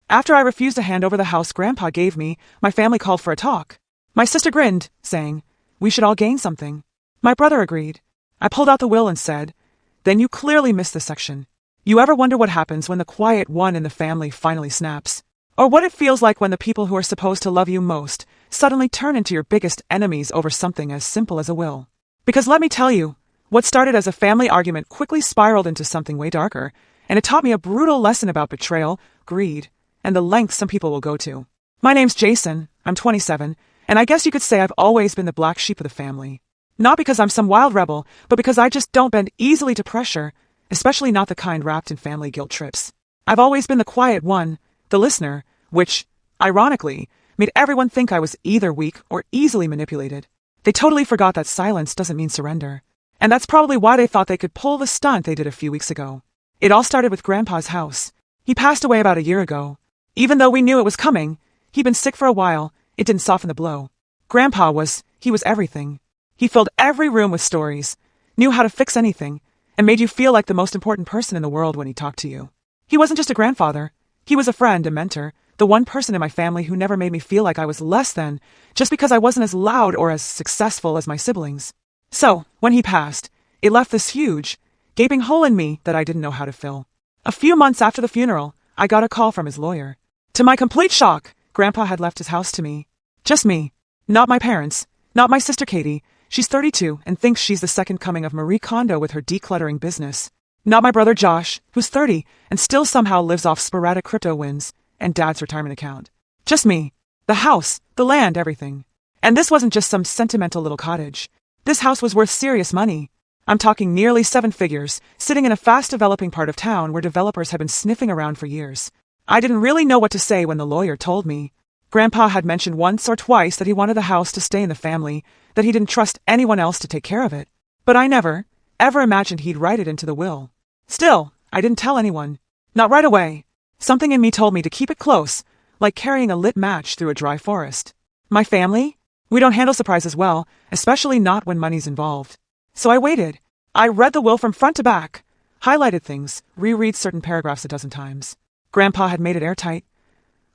After I refused to hand over the house Grandpa gave me, my family called for a talk. My sister grinned, saying, "We should all gain something." My brother agreed. I pulled out the will and said, "Then you clearly missed this section. You ever wonder what happens when the quiet one in the family finally snaps? Or what it feels like when the people who are supposed to love you most suddenly turn into your biggest enemies over something as simple as a will?" Because let me tell you, what started as a family argument quickly spiraled into something way darker, and it taught me a brutal lesson about betrayal, greed, and the lengths some people will go to. My name's Jason, I'm 27, and I guess you could say I've always been the black sheep of the family. Not because I'm some wild rebel, but because I just don't bend easily to pressure, especially not the kind wrapped in family guilt trips. I've always been the quiet one, the listener, which, ironically, made everyone think I was either weak or easily manipulated. They totally forgot that silence doesn't mean surrender. And that's probably why they thought they could pull the stunt they did a few weeks ago. It all started with Grandpa's house. He passed away about a year ago. Even though we knew it was coming, he'd been sick for a while, it didn't soften the blow. Grandpa was everything. He filled every room with stories, knew how to fix anything, and made you feel like the most important person in the world when he talked to you. He wasn't just a grandfather. He was a friend, a mentor, the one person in my family who never made me feel like I was less than, just because I wasn't as loud or as successful as my siblings. So, when he passed, it left this huge, gaping hole in me that I didn't know how to fill. A few months after the funeral, I got a call from his lawyer. To my complete shock, Grandpa had left his house to me. Just me. Not my parents. Not my sister Katie. She's 32 and thinks she's the second coming of Marie Kondo with her decluttering business. Not my brother Josh, who's 30 and still somehow lives off sporadic crypto wins and Dad's retirement account. Just me. The house, the land, everything. And this wasn't just some sentimental little cottage. This house was worth serious money. I'm talking nearly 7 figures, sitting in a fast-developing part of town where developers had been sniffing around for years. I didn't really know what to say when the lawyer told me. Grandpa had mentioned once or twice that he wanted the house to stay in the family, that he didn't trust anyone else to take care of it. But I never, ever imagined he'd write it into the will. Still, I didn't tell anyone. Not right away. Something in me told me to keep it close, like carrying a lit match through a dry forest. My family? We don't handle surprises well, especially not when money's involved. So I waited. I read the will from front to back, highlighted things, reread certain paragraphs a dozen times. Grandpa had made it airtight.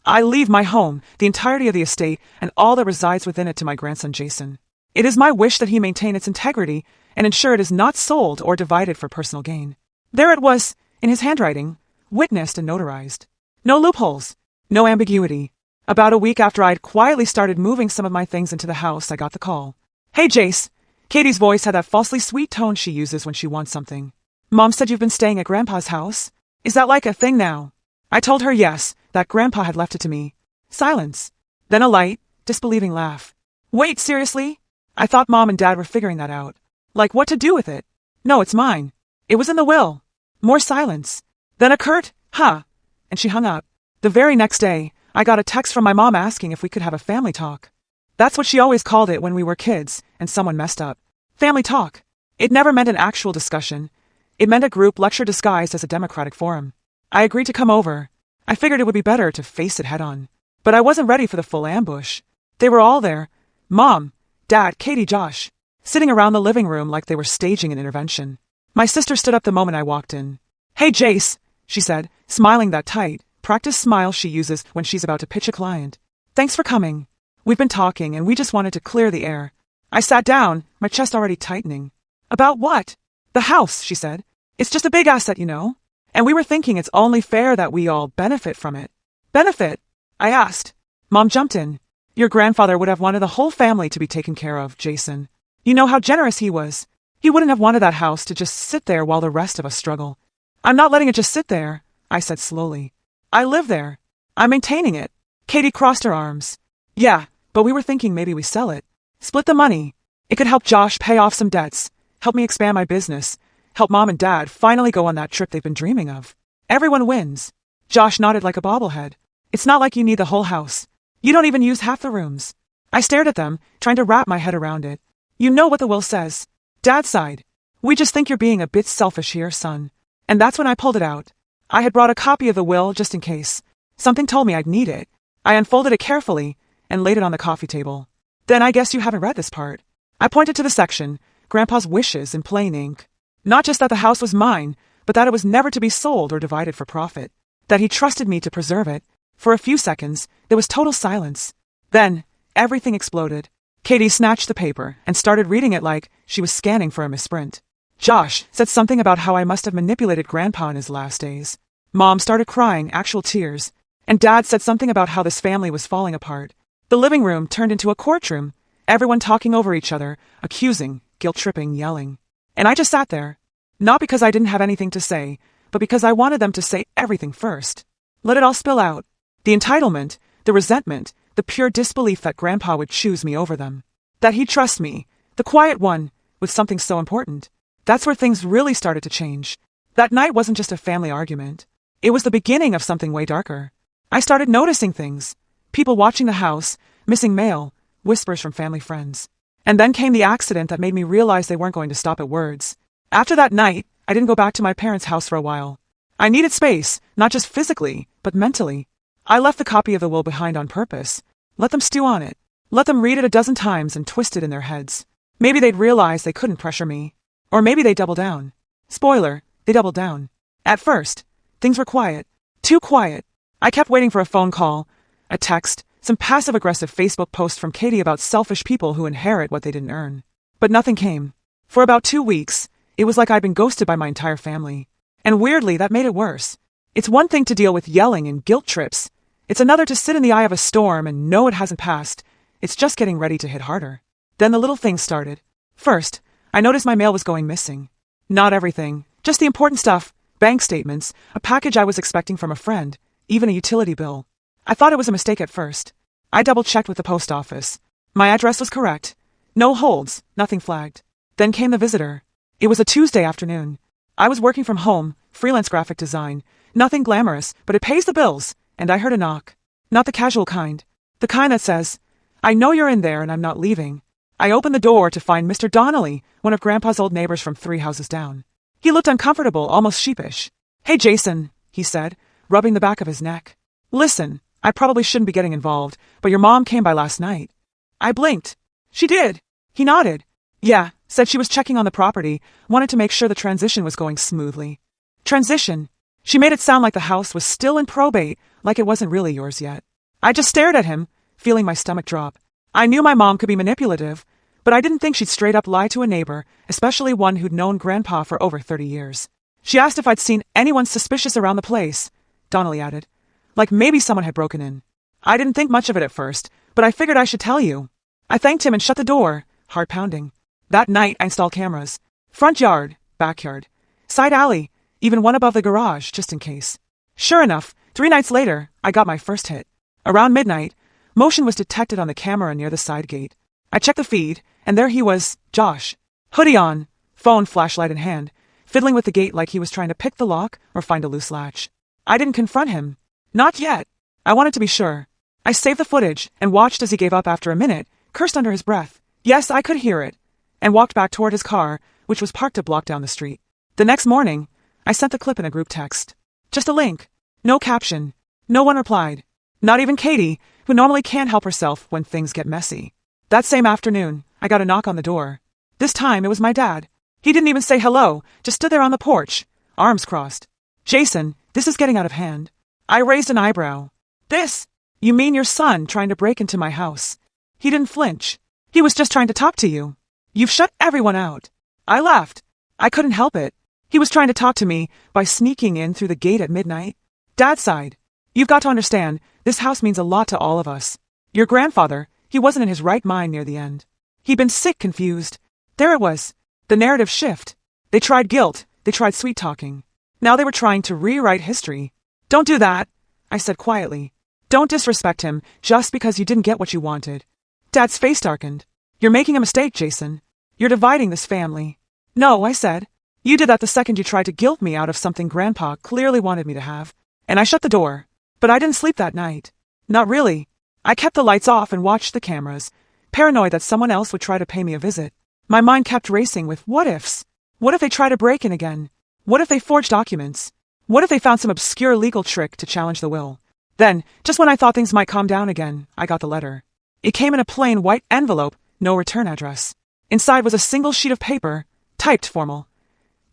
I leave my home, the entirety of the estate, and all that resides within it to my grandson Jason. It is my wish that he maintain its integrity and ensure it is not sold or divided for personal gain. There it was, in his handwriting, witnessed and notarized. No loopholes, no ambiguity. About a week after I'd quietly started moving some of my things into the house, I got the call. "Hey, Jace." Katie's voice had that falsely sweet tone she uses when she wants something. "Mom said you've been staying at Grandpa's house. Is that like a thing now?" I told her yes, that Grandpa had left it to me. Silence. Then a light, disbelieving laugh. "Wait, seriously?" I thought Mom and Dad were figuring that out. Like what to do with it. "No, it's mine. It was in the will." More silence. Then a curt, "Huh," and she hung up. The very next day, I got a text from my mom asking if we could have a family talk. That's what she always called it when we were kids and someone messed up. Family talk. It never meant an actual discussion. It meant a group lecture disguised as a democratic forum. I agreed to come over. I figured it would be better to face it head on. But I wasn't ready for the full ambush. They were all there. Mom, Dad, Katie, Josh. Sitting around the living room like they were staging an intervention. My sister stood up the moment I walked in. "Hey, Jace," she said, smiling that tight, practiced smile she uses when she's about to pitch a client. "Thanks for coming. We've been talking and we just wanted to clear the air." I sat down, my chest already tightening. "About what?" "The house," she said. "It's just a big asset, you know. And we were thinking it's only fair that we all benefit from it." "Benefit?" I asked. Mom jumped in. "Your grandfather would have wanted the whole family to be taken care of, Jason. You know how generous he was. He wouldn't have wanted that house to just sit there while the rest of us struggle." "I'm not letting it just sit there," I said slowly. "I live there. I'm maintaining it." Katie crossed her arms. "Yeah, but we were thinking maybe we sell it. Split the money. It could help Josh pay off some debts, help me expand my business, help Mom and Dad finally go on that trip they've been dreaming of. Everyone wins." Josh nodded like a bobblehead. "It's not like you need the whole house. You don't even use half the rooms." I stared at them, trying to wrap my head around it. "You know what the will says." Dad sighed. "We just think you're being a bit selfish here, son." And that's when I pulled it out. I had brought a copy of the will just in case. Something told me I'd need it. I unfolded it carefully and laid it on the coffee table. "Then I guess you haven't read this part." I pointed to the section, Grandpa's wishes in plain ink. Not just that the house was mine, but that it was never to be sold or divided for profit. That he trusted me to preserve it, For a few seconds, there was total silence. Then, everything exploded. Katie snatched the paper and started reading it like she was scanning for a misprint. Josh said something about how I must have manipulated Grandpa in his last days. Mom started crying, actual tears. And Dad said something about how this family was falling apart. The living room turned into a courtroom, everyone talking over each other, accusing, guilt-tripping, yelling. And I just sat there. Not because I didn't have anything to say, but because I wanted them to say everything first. Let it all spill out. The entitlement, the resentment, the pure disbelief that Grandpa would choose me over them. That he'd trust me, the quiet one, with something so important. That's where things really started to change. That night wasn't just a family argument. It was the beginning of something way darker. I started noticing things. People watching the house, missing mail, whispers from family friends. And then came the accident that made me realize they weren't going to stop at words. After that night, I didn't go back to my parents' house for a while. I needed space, not just physically, but mentally. I left the copy of the will behind on purpose. Let them stew on it. Let them read it a dozen times and twist it in their heads. Maybe they'd realize they couldn't pressure me. Or maybe they'd double down. Spoiler, they doubled down. At first, things were quiet. Too quiet. I kept waiting for a phone call, a text, some passive-aggressive Facebook post from Katie about selfish people who inherit what they didn't earn. But nothing came. For about 2 weeks, it was like I'd been ghosted by my entire family. And weirdly, that made it worse. It's one thing to deal with yelling and guilt trips. It's another to sit in the eye of a storm and know it hasn't passed. It's just getting ready to hit harder. Then the little things started. First, I noticed my mail was going missing. Not everything, just the important stuff, bank statements, a package I was expecting from a friend, even a utility bill. I thought it was a mistake at first. I double-checked with the post office. My address was correct. No holds, nothing flagged. Then came the visitor. It was a Tuesday afternoon. I was working from home, freelance graphic design. Nothing glamorous, but it pays the bills, and I heard a knock. Not the casual kind. The kind that says, "I know you're in there and I'm not leaving." I opened the door to find Mr. Donnelly, one of Grandpa's old neighbors from 3 houses down. He looked uncomfortable, almost sheepish. "Hey, Jason," he said, rubbing the back of his neck. "Listen, I probably shouldn't be getting involved, but your mom came by last night." I blinked. "She did?" He nodded. "Yeah, said she was checking on the property, wanted to make sure the transition was going smoothly." Transition? She made it sound like the house was still in probate, like it wasn't really yours yet. I just stared at him, feeling my stomach drop. I knew my mom could be manipulative, but I didn't think she'd straight up lie to a neighbor, especially one who'd known Grandpa for over 30 years. She asked if I'd seen anyone suspicious around the place, Donnelly added. Like maybe someone had broken in. I didn't think much of it at first, but I figured I should tell you. I thanked him and shut the door, heart pounding. That night I installed cameras. Front yard, backyard, side alley, even one above the garage, just in case. Sure enough, 3 nights later, I got my first hit. Around midnight, motion was detected on the camera near the side gate. I checked the feed, and there he was, Josh. Hoodie on, phone flashlight in hand, fiddling with the gate like he was trying to pick the lock or find a loose latch. I didn't confront him. Not yet. I wanted to be sure. I saved the footage and watched as he gave up after a minute, cursed under his breath. Yes, I could hear it. And walked back toward his car, which was parked a block down the street. The next morning, I sent the clip in a group text. Just a link. No caption. No one replied. Not even Katie, who normally can't help herself when things get messy. That same afternoon, I got a knock on the door. This time, it was my dad. He didn't even say hello, just stood there on the porch, arms crossed. "Jason, this is getting out of hand." I raised an eyebrow. "This? You mean your son trying to break into my house?" He didn't flinch. "He was just trying to talk to you. You've shut everyone out." I laughed. I couldn't help it. He was trying to talk to me by sneaking in through the gate at midnight. Dad sighed. "You've got to understand, this house means a lot to all of us. Your grandfather, he wasn't in his right mind near the end. He'd been sick, confused. There it was. The narrative shift. They tried guilt. They tried sweet-talking. Now they were trying to rewrite history. Don't do that," I said quietly. "Don't disrespect him just because you didn't get what you wanted." Dad's face darkened. "You're making a mistake, Jason. You're dividing this family." "No," I said. "You did that the second you tried to guilt me out of something Grandpa clearly wanted me to have." And I shut the door. But I didn't sleep that night. Not really. I kept the lights off and watched the cameras, paranoid that someone else would try to pay me a visit. My mind kept racing with what-ifs. What if they try to break in again? What if they forged documents? What if they found some obscure legal trick to challenge the will? Then, just when I thought things might calm down again, I got the letter. It came in a plain white envelope, no return address. Inside was a single sheet of paper, typed formal.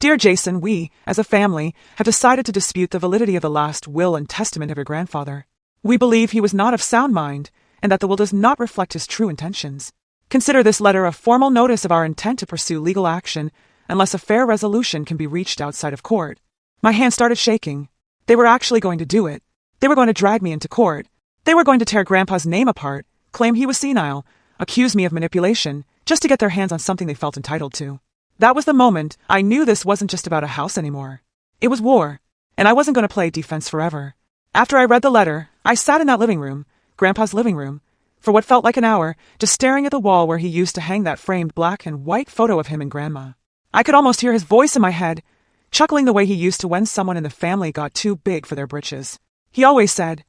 "Dear Jason, we, as a family, have decided to dispute the validity of the last will and testament of your grandfather. We believe he was not of sound mind, and that the will does not reflect his true intentions. Consider this letter a formal notice of our intent to pursue legal action unless a fair resolution can be reached outside of court. My hand started shaking. They were actually going to do it. They were going to drag me into court. They were going to tear Grandpa's name apart, claim he was senile, accuse me of manipulation, just to get their hands on something they felt entitled to. That was the moment I knew this wasn't just about a house anymore. It was war, and I wasn't going to play defense forever. After I read the letter, I sat in that living room, Grandpa's living room, for what felt like an hour, just staring at the wall where he used to hang that framed black and white photo of him and Grandma. I could almost hear his voice in my head, chuckling the way he used to when someone in the family got too big for their britches. He always said,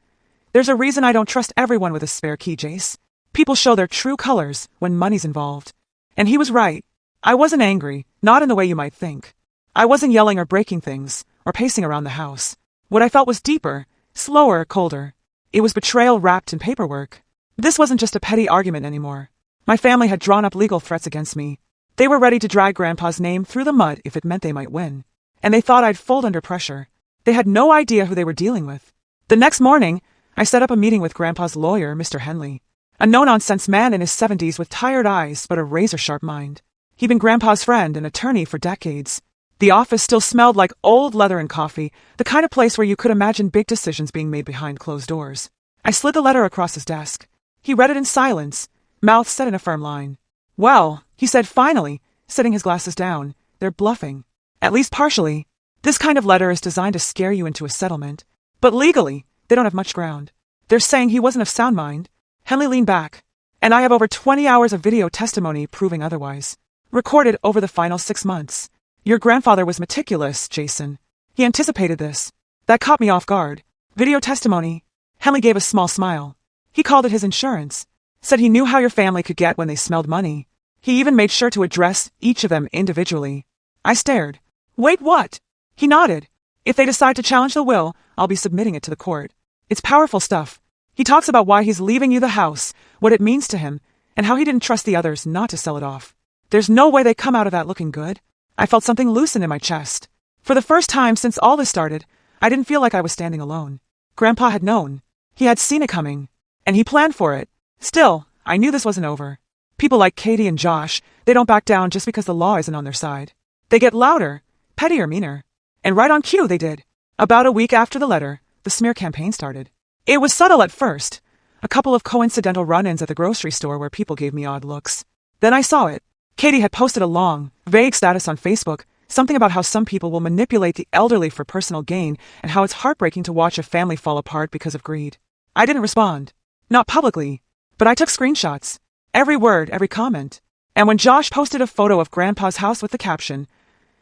"There's a reason I don't trust everyone with a spare key, Jace. People show their true colors when money's involved." And he was right. I wasn't angry, not in the way you might think. I wasn't yelling or breaking things, or pacing around the house. What I felt was deeper, slower, colder. It was betrayal wrapped in paperwork. This wasn't just a petty argument anymore. My family had drawn up legal threats against me. They were ready to drag Grandpa's name through the mud if it meant they might win. And they thought I'd fold under pressure. They had no idea who they were dealing with. The next morning, I set up a meeting with Grandpa's lawyer, Mr. Henley, a no-nonsense man in his 70s with tired eyes but a razor-sharp mind. He'd been Grandpa's friend and attorney for decades. The office still smelled like old leather and coffee, the kind of place where you could imagine big decisions being made behind closed doors. I slid the letter across his desk. He read it in silence, mouth set in a firm line. "Well," he said finally, setting his glasses down, "they're bluffing. At least partially. This kind of letter is designed to scare you into a settlement. But legally, they don't have much ground. They're saying he wasn't of sound mind." Henley leaned back. "And I have over 20 hours of video testimony proving otherwise. Recorded over the final 6 months. Your grandfather was meticulous, Jason. He anticipated this. That caught me off guard. Video testimony." Henley gave a small smile. He called it his insurance. Said he knew how your family could get when they smelled money. He even made sure to address each of them individually. I stared. "Wait, what?" He nodded. "If they decide to challenge the will, I'll be submitting it to the court. It's powerful stuff. He talks about why he's leaving you the house, what it means to him, and how he didn't trust the others not to sell it off. There's no way they come out of that looking good." I felt something loosen in my chest. For the first time since all this started, I didn't feel like I was standing alone. Grandpa had known. He had seen it coming. And he planned for it. Still, I knew this wasn't over. People like Katie and Josh, they don't back down just because the law isn't on their side. They get louder, pettier, meaner. And right on cue they did. About a week after the letter, the smear campaign started. It was subtle at first. A couple of coincidental run-ins at the grocery store where people gave me odd looks. Then I saw it. Katie had posted a long, vague status on Facebook, something about how some people will manipulate the elderly for personal gain and how it's heartbreaking to watch a family fall apart because of greed. I didn't respond. Not publicly. But I took screenshots. Every word, every comment. And when Josh posted a photo of Grandpa's house with the caption,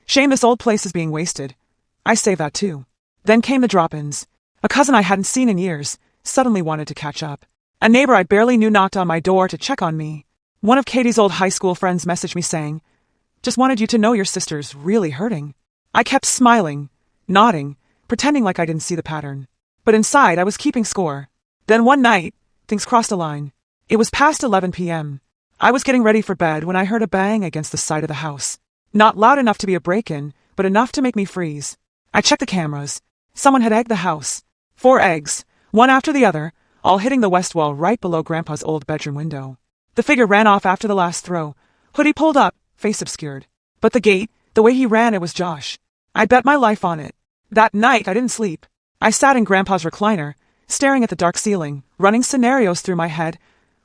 "Shame this old place is being wasted," I saved that too. Then came the drop-ins. A cousin I hadn't seen in years suddenly wanted to catch up. A neighbor I barely knew knocked on my door to check on me. One of Katie's old high school friends messaged me saying, "Just wanted you to know your sister's really hurting." I kept smiling, nodding, pretending like I didn't see the pattern. But inside I was keeping score. Then one night, things crossed a line. It was past 11 p.m. I was getting ready for bed when I heard a bang against the side of the house. Not loud enough to be a break-in, but enough to make me freeze. I checked the cameras. Someone had egged the house. 4 eggs, one after the other, all hitting the west wall right below Grandpa's old bedroom window. The figure ran off after the last throw. Hoodie pulled up, face obscured. But the gait, the way he ran, it was Josh. I bet my life on it. That night I didn't sleep. I sat in Grandpa's recliner, staring at the dark ceiling, running scenarios through my head.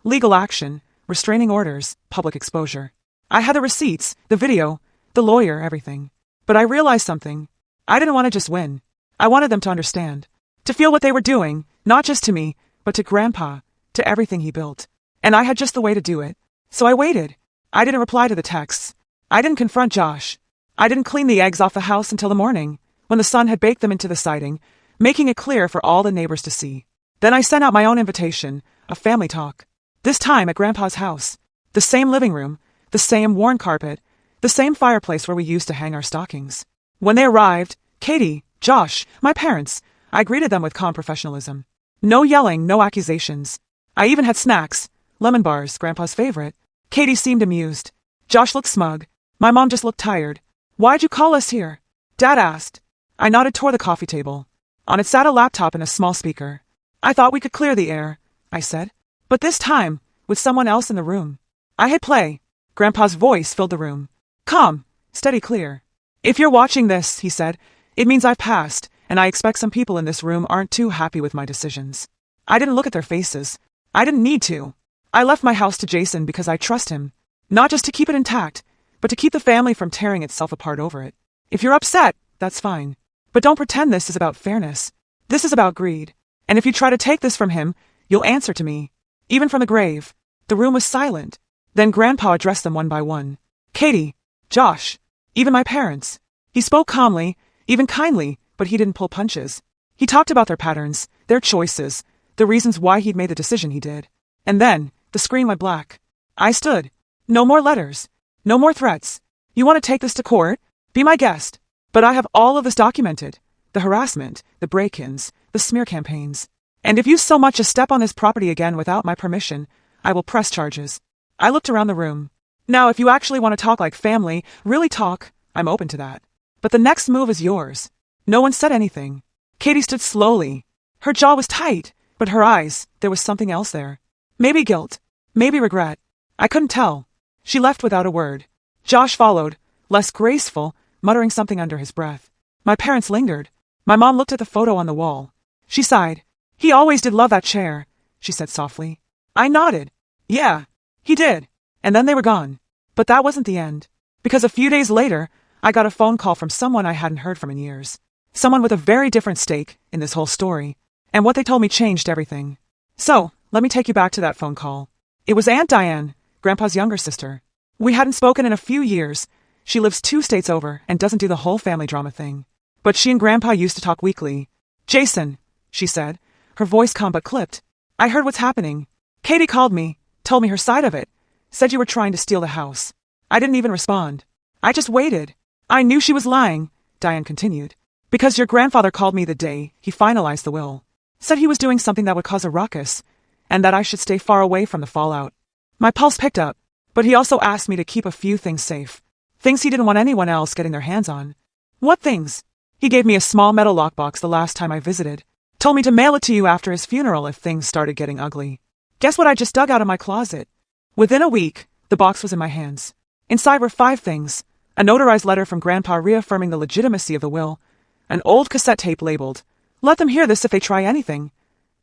Legal action, restraining orders, public exposure. I had the receipts, the video, the lawyer, everything. But I realized something. I didn't want to just win. I wanted them to understand. To feel what they were doing, not just to me, but to Grandpa, to everything he built. And I had just the way to do it. So I waited. I didn't reply to the texts. I didn't confront Josh. I didn't clean the eggs off the house until the morning, when the sun had baked them into the siding, making it clear for all the neighbors to see. Then I sent out my own invitation, a family talk. This time at Grandpa's house. The same living room, the same worn carpet, the same fireplace where we used to hang our stockings. When they arrived, Katie, Josh, my parents, I greeted them with calm professionalism. No yelling, no accusations. I even had snacks, lemon bars, Grandpa's favorite. Katie seemed amused. Josh looked smug. My mom just looked tired. "Why'd you call us here?" Dad asked. I nodded toward the coffee table. On it sat a laptop and a small speaker. I thought we could clear the air, I said. But this time, with someone else in the room. I hit play. Grandpa's voice filled the room. Calm, steady, clear. If you're watching this, he said, it means I've passed, and I expect some people in this room aren't too happy with my decisions. I didn't look at their faces. I didn't need to. I left my house to Jason because I trust him. Not just to keep it intact, but to keep the family from tearing itself apart over it. If you're upset, that's fine. But don't pretend this is about fairness. This is about greed. And if you try to take this from him, you'll answer to me. Even from the grave. The room was silent. Then Grandpa addressed them one by one. Katie, Josh, even my parents. He spoke calmly, even kindly, but he didn't pull punches. He talked about their patterns, their choices, the reasons why he'd made the decision he did. And then, the screen went black. I stood. No more letters. No more threats. You want to take this to court? Be my guest. But I have all of this documented. The harassment, the break-ins, the smear campaigns. And if you so much as step on this property again without my permission, I will press charges. I looked around the room. Now, if you actually want to talk like family, really talk, I'm open to that. But the next move is yours. No one said anything. Katie stood slowly. Her jaw was tight, but her eyes, there was something else there. Maybe guilt. Maybe regret. I couldn't tell. She left without a word. Josh followed, less graceful, muttering something under his breath. My parents lingered. My mom looked at the photo on the wall. She sighed. He always did love that chair, she said softly. I nodded. Yeah, he did. And then they were gone. But that wasn't the end. Because a few days later, I got a phone call from someone I hadn't heard from in years. Someone with a very different stake in this whole story. And what they told me changed everything. So, let me take you back to that phone call. It was Aunt Diane, Grandpa's younger sister. We hadn't spoken in a few years. She lives 2 states over and doesn't do the whole family drama thing. But she and Grandpa used to talk weekly. Jason, she said, her voice calm but clipped. I heard what's happening. Katie called me, told me her side of it. Said you were trying to steal the house. I didn't even respond. I just waited. I knew she was lying, Diane continued. Because your grandfather called me the day he finalized the will. Said he was doing something that would cause a ruckus, and that I should stay far away from the fallout. My pulse picked up, but he also asked me to keep a few things safe. Things he didn't want anyone else getting their hands on. What things? He gave me a small metal lockbox the last time I visited. Told me to mail it to you after his funeral if things started getting ugly. Guess what I just dug out of my closet? Within a week, the box was in my hands. Inside were 5 things. A notarized letter from Grandpa reaffirming the legitimacy of the will. An old cassette tape labeled, "Let them hear this if they try anything."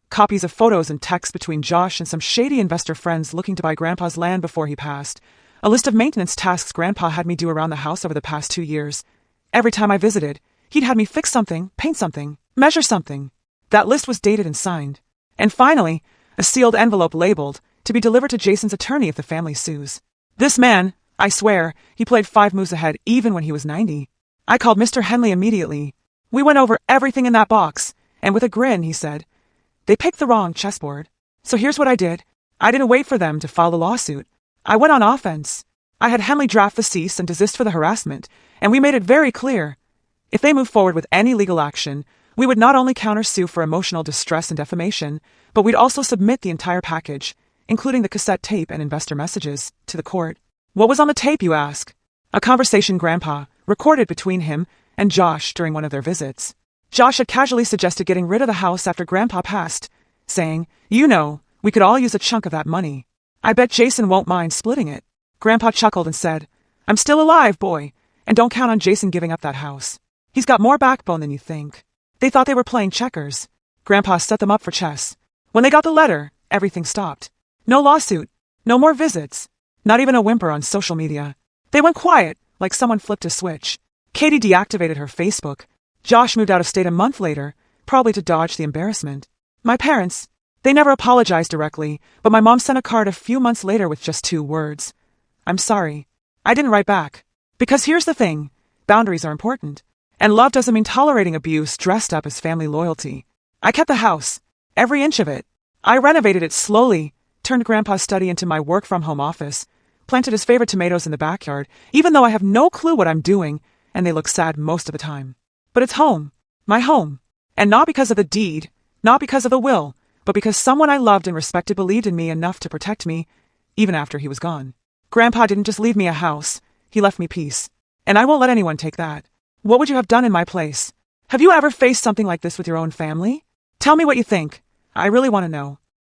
Copies of photos and texts between Josh and some shady investor friends looking to buy Grandpa's land before he passed. A list of maintenance tasks Grandpa had me do around the house over the past 2 years. Every time I visited, he'd had me fix something, paint something, measure something. That list was dated and signed. And finally, a sealed envelope labeled, to be delivered to Jason's attorney if the family sues. This man, I swear, he played 5 moves ahead even when he was 90. I called Mr. Henley immediately. We went over everything in that box, and with a grin, he said, "They picked the wrong chessboard. So here's what I did. I didn't wait for them to file the lawsuit. I went on offense. I had Henley draft the cease and desist for the harassment, and we made it very clear. If they move forward with any legal action, we would not only countersue for emotional distress and defamation, but we'd also submit the entire package, including the cassette tape and investor messages, to the court." What was on the tape, you ask? A conversation Grandpa recorded between him and Josh during one of their visits. Josh had casually suggested getting rid of the house after Grandpa passed, saying, "You know, we could all use a chunk of that money. I bet Jason won't mind splitting it." Grandpa chuckled and said, "I'm still alive, boy, and don't count on Jason giving up that house. He's got more backbone than you think." They thought they were playing checkers. Grandpa set them up for chess. When they got the letter, everything stopped. No lawsuit. No more visits. Not even a whimper on social media. They went quiet, like someone flipped a switch. Katie deactivated her Facebook. Josh moved out of state a month later, probably to dodge the embarrassment. My parents, they never apologized directly, but my mom sent a card a few months later with just 2 words. "I'm sorry." I didn't write back. Because here's the thing, boundaries are important. And love doesn't mean tolerating abuse dressed up as family loyalty. I kept the house, every inch of it. I renovated it slowly, turned Grandpa's study into my work-from-home office, planted his favorite tomatoes in the backyard, even though I have no clue what I'm doing, and they look sad most of the time. But it's home, my home. And not because of the deed, not because of the will, but because someone I loved and respected believed in me enough to protect me, even after he was gone. Grandpa didn't just leave me a house, he left me peace. And I won't let anyone take that. What would you have done in my place? Have you ever faced something like this with your own family? Tell me what you think. I really want to know.